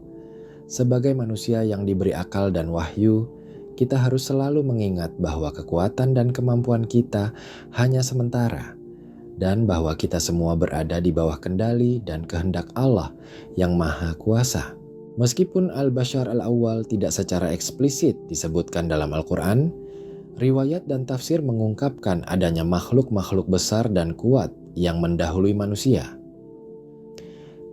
Sebagai manusia yang diberi akal dan wahyu, kita harus selalu mengingat bahwa kekuatan dan kemampuan kita hanya sementara, dan bahwa kita semua berada di bawah kendali dan kehendak Allah yang Maha Kuasa. Meskipun Al-Bashar Al-Awwal tidak secara eksplisit disebutkan dalam Al-Quran, riwayat dan tafsir mengungkapkan adanya makhluk-makhluk besar dan kuat yang mendahului manusia.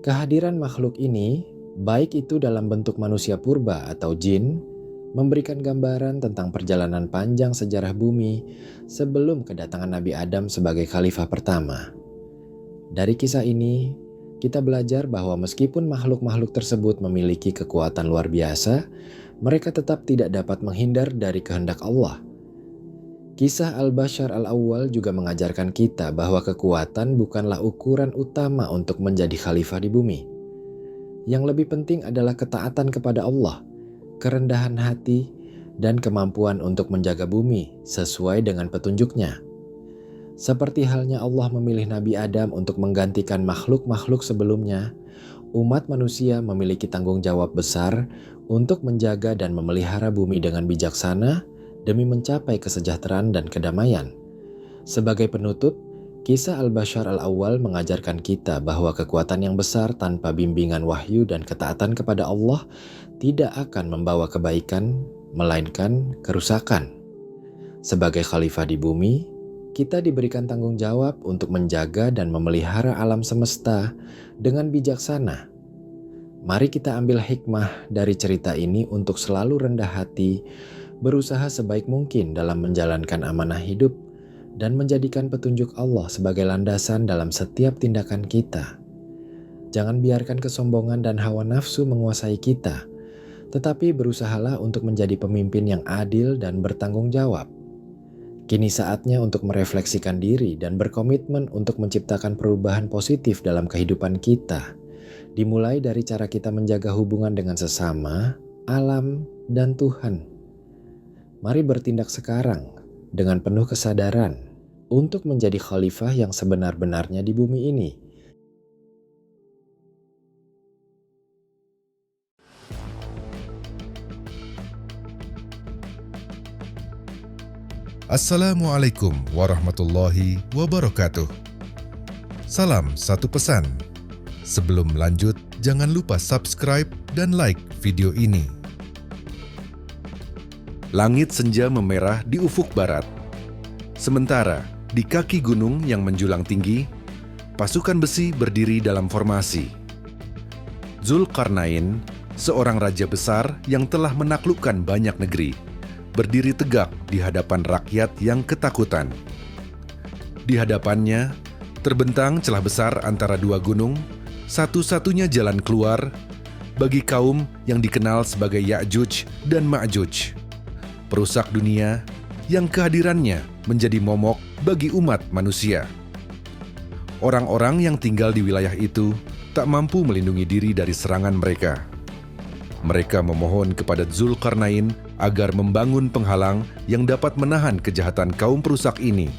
Kehadiran makhluk ini, baik itu dalam bentuk manusia purba atau jin, memberikan gambaran tentang perjalanan panjang sejarah bumi sebelum kedatangan Nabi Adam sebagai khalifah pertama. Dari kisah ini, kita belajar bahwa meskipun makhluk-makhluk tersebut memiliki kekuatan luar biasa, mereka tetap tidak dapat menghindar dari kehendak Allah. Kisah Al-Bashar Al-Awwal juga mengajarkan kita bahwa kekuatan bukanlah ukuran utama untuk menjadi khalifah di bumi. Yang lebih penting adalah ketaatan kepada Allah, kerendahan hati, dan kemampuan untuk menjaga bumi sesuai dengan petunjuknya. Seperti halnya Allah memilih Nabi Adam untuk menggantikan makhluk-makhluk sebelumnya, umat manusia memiliki tanggung jawab besar untuk menjaga dan memelihara bumi dengan bijaksana demi mencapai kesejahteraan dan kedamaian. Sebagai penutup, kisah Al-Bashar Al-Awwal mengajarkan kita bahwa kekuatan yang besar tanpa bimbingan wahyu dan ketaatan kepada Allah tidak akan membawa kebaikan, melainkan kerusakan. Sebagai khalifah di bumi, kita diberikan tanggung jawab untuk menjaga dan memelihara alam semesta dengan bijaksana. Mari kita ambil hikmah dari cerita ini untuk selalu rendah hati, berusaha sebaik mungkin dalam menjalankan amanah hidup, dan menjadikan petunjuk Allah sebagai landasan dalam setiap tindakan kita. Jangan biarkan kesombongan dan hawa nafsu menguasai kita, tetapi berusahalah untuk menjadi pemimpin yang adil dan bertanggung jawab. Kini saatnya untuk merefleksikan diri dan berkomitmen untuk menciptakan perubahan positif dalam kehidupan kita, dimulai dari cara kita menjaga hubungan dengan sesama, alam, dan Tuhan. Mari bertindak sekarang dengan penuh kesadaran untuk menjadi khalifah yang sebenar-benarnya di bumi ini. Assalamualaikum warahmatullahi wabarakatuh. Salam satu pesan. Sebelum lanjut, jangan lupa subscribe dan like video ini. Langit senja memerah di ufuk barat. Sementara di kaki gunung yang menjulang tinggi, pasukan besi berdiri dalam formasi. Zulkarnain, seorang raja besar yang telah menaklukkan banyak negeri, berdiri tegak di hadapan rakyat yang ketakutan. Di hadapannya, terbentang celah besar antara dua gunung, satu-satunya jalan keluar bagi kaum yang dikenal sebagai Ya'juj dan Ma'juj, perusak dunia yang kehadirannya menjadi momok bagi umat manusia. Orang-orang yang tinggal di wilayah itu tak mampu melindungi diri dari serangan mereka. Mereka memohon kepada Zulkarnain agar membangun penghalang yang dapat menahan kejahatan kaum perusak ini.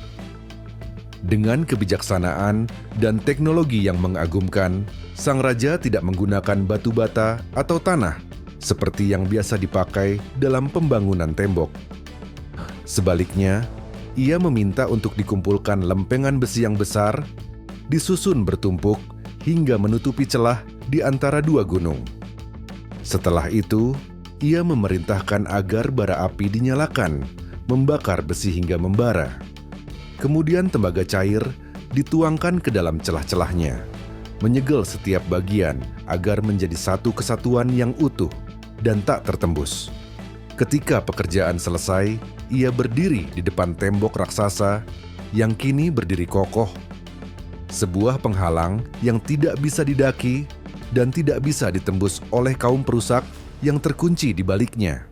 Dengan kebijaksanaan dan teknologi yang mengagumkan, sang raja tidak menggunakan batu bata atau tanah seperti yang biasa dipakai dalam pembangunan tembok. Sebaliknya, ia meminta untuk dikumpulkan lempengan besi yang besar, disusun bertumpuk hingga menutupi celah di antara dua gunung. Setelah itu, ia memerintahkan agar bara api dinyalakan, membakar besi hingga membara. Kemudian tembaga cair dituangkan ke dalam celah-celahnya, menyegel setiap bagian agar menjadi satu kesatuan yang utuh dan tak tertembus. Ketika pekerjaan selesai, ia berdiri di depan tembok raksasa yang kini berdiri kokoh. Sebuah penghalang yang tidak bisa didaki dan tidak bisa ditembus oleh kaum perusak yang terkunci di baliknya.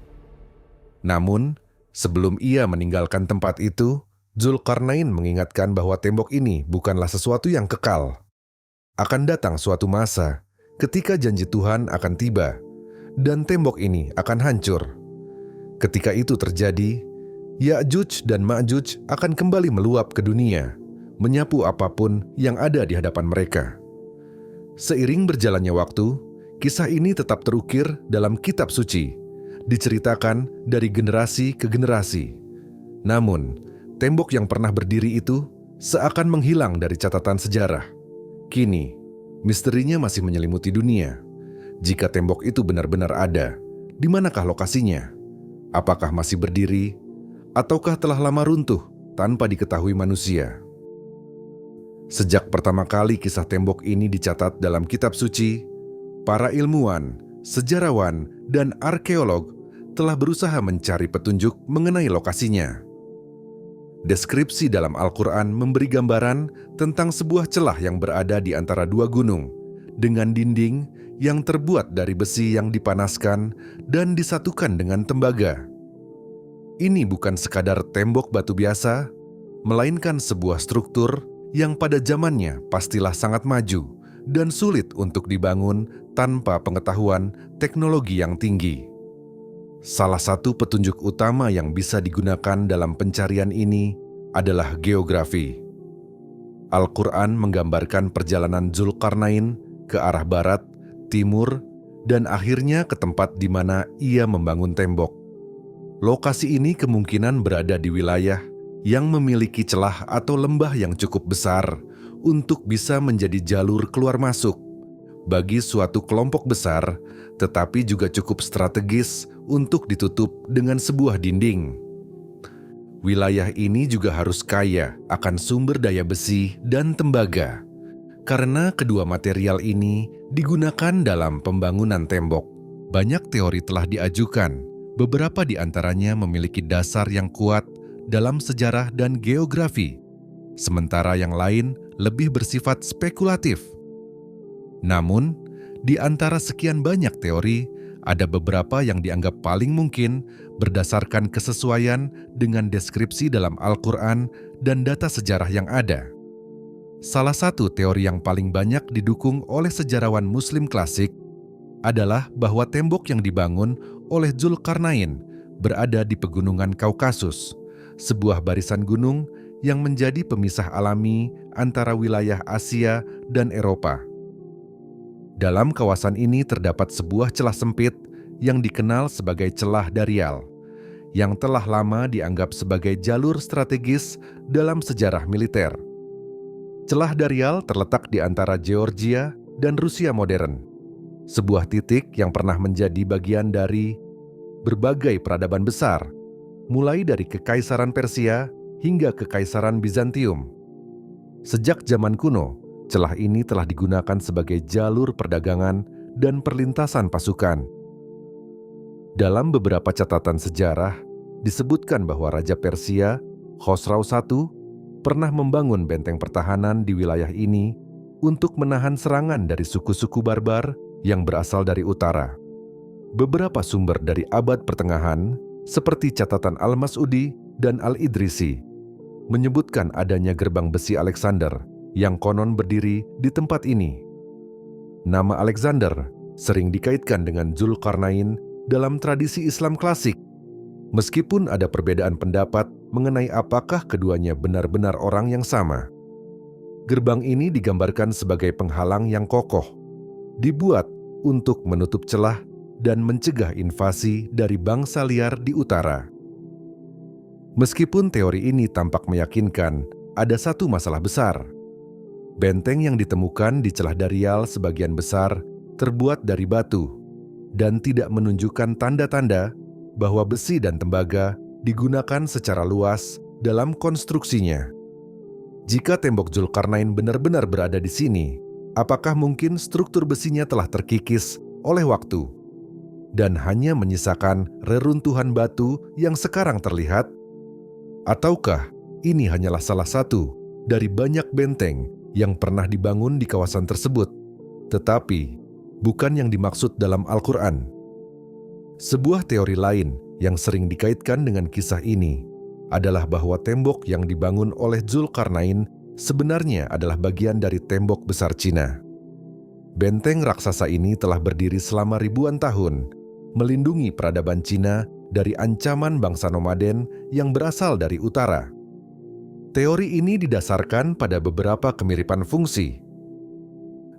Namun, sebelum ia meninggalkan tempat itu, Zulkarnain mengingatkan bahwa tembok ini bukanlah sesuatu yang kekal. Akan datang suatu masa ketika janji Tuhan akan tiba, dan tembok ini akan hancur. Ketika itu terjadi, Ya'juj dan Ma'juj akan kembali meluap ke dunia, menyapu apapun yang ada di hadapan mereka. Seiring berjalannya waktu, kisah ini tetap terukir dalam kitab suci, diceritakan dari generasi ke generasi. Namun, tembok yang pernah berdiri itu seakan menghilang dari catatan sejarah. Kini, misterinya masih menyelimuti dunia. Jika tembok itu benar-benar ada, di manakah lokasinya? Apakah masih berdiri, ataukah telah lama runtuh tanpa diketahui manusia? Sejak pertama kali kisah tembok ini dicatat dalam kitab suci, para ilmuwan, sejarawan, dan arkeolog telah berusaha mencari petunjuk mengenai lokasinya. Deskripsi dalam Al-Quran memberi gambaran tentang sebuah celah yang berada di antara dua gunung, dengan dinding yang terbuat dari besi yang dipanaskan dan disatukan dengan tembaga. Ini bukan sekadar tembok batu biasa, melainkan sebuah struktur yang pada zamannya pastilah sangat maju dan sulit untuk dibangun tanpa pengetahuan teknologi yang tinggi. Salah satu petunjuk utama yang bisa digunakan dalam pencarian ini adalah geografi. Al-Quran menggambarkan perjalanan Zulkarnain ke arah barat, timur, dan akhirnya ke tempat di mana ia membangun tembok. Lokasi ini kemungkinan berada di wilayah yang memiliki celah atau lembah yang cukup besar untuk bisa menjadi jalur keluar masuk bagi suatu kelompok besar, tetapi juga cukup strategis untuk ditutup dengan sebuah dinding. Wilayah ini juga harus kaya akan sumber daya besi dan tembaga, karena kedua material ini digunakan dalam pembangunan tembok. Banyak teori telah diajukan. Beberapa di antaranya memiliki dasar yang kuat dalam sejarah dan geografi, sementara yang lain lebih bersifat spekulatif. Namun, di antara sekian banyak teori, ada beberapa yang dianggap paling mungkin berdasarkan kesesuaian dengan deskripsi dalam Al-Quran dan data sejarah yang ada. Salah satu teori yang paling banyak didukung oleh sejarawan Muslim klasik adalah bahwa tembok yang dibangun oleh Zulkarnain berada di pegunungan Kaukasus, sebuah barisan gunung yang menjadi pemisah alami antara wilayah Asia dan Eropa. Dalam kawasan ini terdapat sebuah celah sempit yang dikenal sebagai celah Darial, yang telah lama dianggap sebagai jalur strategis dalam sejarah militer. Celah Darial terletak di antara Georgia dan Rusia modern, sebuah titik yang pernah menjadi bagian dari berbagai peradaban besar, mulai dari Kekaisaran Persia hingga Kekaisaran Bizantium. Sejak zaman kuno, celah ini telah digunakan sebagai jalur perdagangan dan perlintasan pasukan. Dalam beberapa catatan sejarah, disebutkan bahwa Raja Persia, Khosrau I, pernah membangun benteng pertahanan di wilayah ini untuk menahan serangan dari suku-suku barbar yang berasal dari utara. Beberapa sumber dari abad pertengahan, seperti catatan Al-Mas'udi dan Al-Idrisi, menyebutkan adanya gerbang besi Alexander yang konon berdiri di tempat ini. Nama Alexander sering dikaitkan dengan Zulkarnain dalam tradisi Islam klasik, meskipun ada perbedaan pendapat mengenai apakah keduanya benar-benar orang yang sama. Gerbang ini digambarkan sebagai penghalang yang kokoh, dibuat untuk menutup celah dan mencegah invasi dari bangsa liar di utara. Meskipun teori ini tampak meyakinkan, ada satu masalah besar. Benteng yang ditemukan di celah Darial sebagian besar terbuat dari batu dan tidak menunjukkan tanda-tanda bahwa besi dan tembaga digunakan secara luas dalam konstruksinya. Jika tembok Zulkarnain benar-benar berada di sini, apakah mungkin struktur besinya telah terkikis oleh waktu dan hanya menyisakan reruntuhan batu yang sekarang terlihat? Ataukah ini hanyalah salah satu dari banyak benteng yang pernah dibangun di kawasan tersebut, tetapi bukan yang dimaksud dalam Al-Quran? Sebuah teori lain yang sering dikaitkan dengan kisah ini adalah bahwa tembok yang dibangun oleh Zulkarnain sebenarnya adalah bagian dari tembok besar Cina. Benteng raksasa ini telah berdiri selama ribuan tahun, melindungi peradaban Cina dari ancaman bangsa nomaden yang berasal dari utara. Teori ini didasarkan pada beberapa kemiripan fungsi.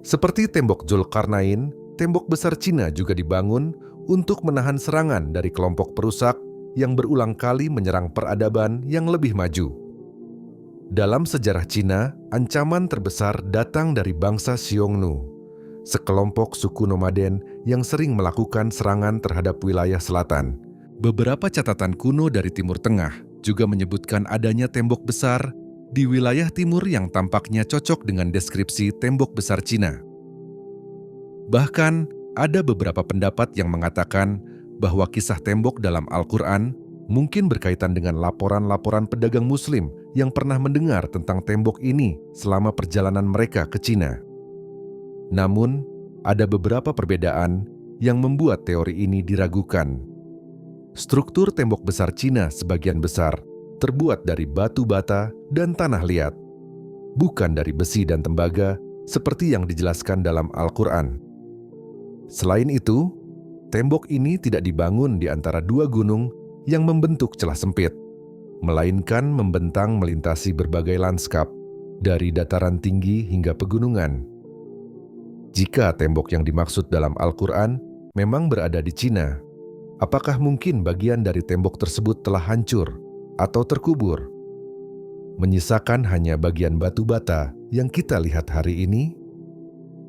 Seperti tembok Zulkarnain, tembok besar Cina juga dibangun untuk menahan serangan dari kelompok perusak yang berulang kali menyerang peradaban yang lebih maju. Dalam sejarah Cina, ancaman terbesar datang dari bangsa Xiongnu, sekelompok suku nomaden yang sering melakukan serangan terhadap wilayah selatan. Beberapa catatan kuno dari Timur Tengah juga menyebutkan adanya tembok besar di wilayah timur yang tampaknya cocok dengan deskripsi tembok besar Cina. Bahkan, ada beberapa pendapat yang mengatakan bahwa kisah tembok dalam Al-Quran mungkin berkaitan dengan laporan-laporan pedagang Muslim yang pernah mendengar tentang tembok ini selama perjalanan mereka ke Cina. Namun, ada beberapa perbedaan yang membuat teori ini diragukan. Struktur tembok besar Cina sebagian besar terbuat dari batu bata dan tanah liat, bukan dari besi dan tembaga seperti yang dijelaskan dalam Al-Quran. Selain itu, tembok ini tidak dibangun di antara dua gunung yang membentuk celah sempit, melainkan membentang melintasi berbagai lanskap, dari dataran tinggi hingga pegunungan. Jika tembok yang dimaksud dalam Al-Quran memang berada di Cina, apakah mungkin bagian dari tembok tersebut telah hancur atau terkubur, menyisakan hanya bagian batu bata yang kita lihat hari ini?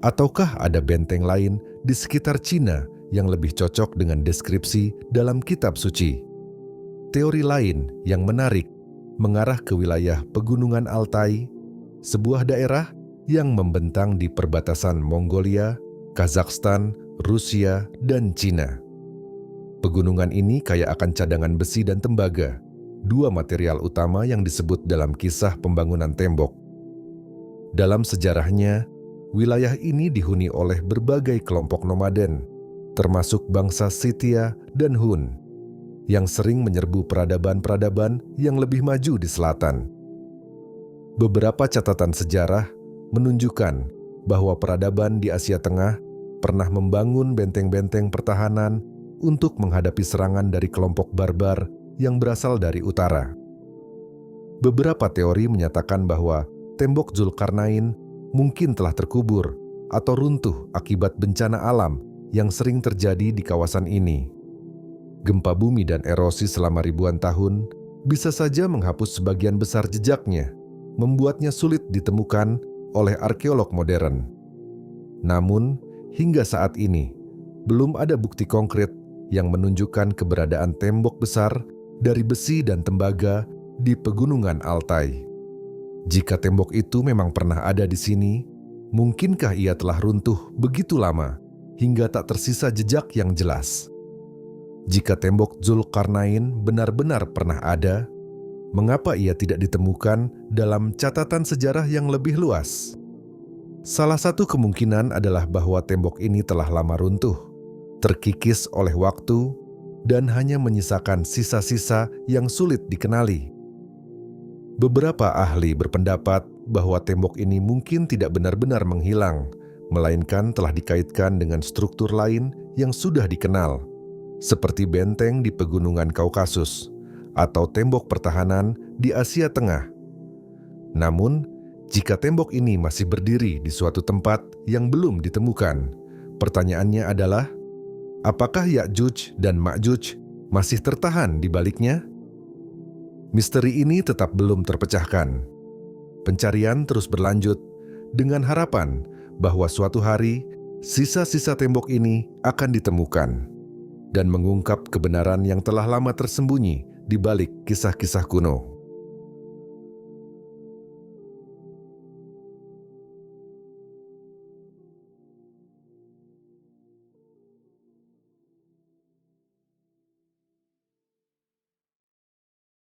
Ataukah ada benteng lain di sekitar Cina yang lebih cocok dengan deskripsi dalam kitab suci? Teori lain yang menarik mengarah ke wilayah Pegunungan Altai, sebuah daerah yang membentang di perbatasan Mongolia, Kazakhstan, Rusia, dan Cina. Pegunungan ini kaya akan cadangan besi dan tembaga, dua material utama yang disebut dalam kisah pembangunan tembok. Dalam sejarahnya, wilayah ini dihuni oleh berbagai kelompok nomaden, termasuk bangsa Scythia dan Hun, yang sering menyerbu peradaban-peradaban yang lebih maju di selatan. Beberapa catatan sejarah menunjukkan bahwa peradaban di Asia Tengah pernah membangun benteng-benteng pertahanan untuk menghadapi serangan dari kelompok barbar yang berasal dari utara. Beberapa teori menyatakan bahwa tembok Zulkarnain mungkin telah terkubur atau runtuh akibat bencana alam yang sering terjadi di kawasan ini. Gempa bumi dan erosi selama ribuan tahun bisa saja menghapus sebagian besar jejaknya, membuatnya sulit ditemukan oleh arkeolog modern. Namun, hingga saat ini, belum ada bukti konkret yang menunjukkan keberadaan tembok besar dari besi dan tembaga di Pegunungan Altai. Jika tembok itu memang pernah ada di sini, mungkinkah ia telah runtuh begitu lama hingga tak tersisa jejak yang jelas? Jika tembok Zulkarnain benar-benar pernah ada, mengapa ia tidak ditemukan dalam catatan sejarah yang lebih luas? Salah satu kemungkinan adalah bahwa tembok ini telah lama runtuh, terkikis oleh waktu, dan hanya menyisakan sisa-sisa yang sulit dikenali. Beberapa ahli berpendapat bahwa tembok ini mungkin tidak benar-benar menghilang, melainkan telah dikaitkan dengan struktur lain yang sudah dikenal, seperti benteng di Pegunungan Kaukasus atau tembok pertahanan di Asia Tengah. Namun, jika tembok ini masih berdiri di suatu tempat yang belum ditemukan, pertanyaannya adalah, apakah Ya'juj dan Ma'juj masih tertahan di baliknya? Misteri ini tetap belum terpecahkan. Pencarian terus berlanjut dengan harapan bahwa suatu hari sisa-sisa tembok ini akan ditemukan dan mengungkap kebenaran yang telah lama tersembunyi di balik kisah-kisah kuno.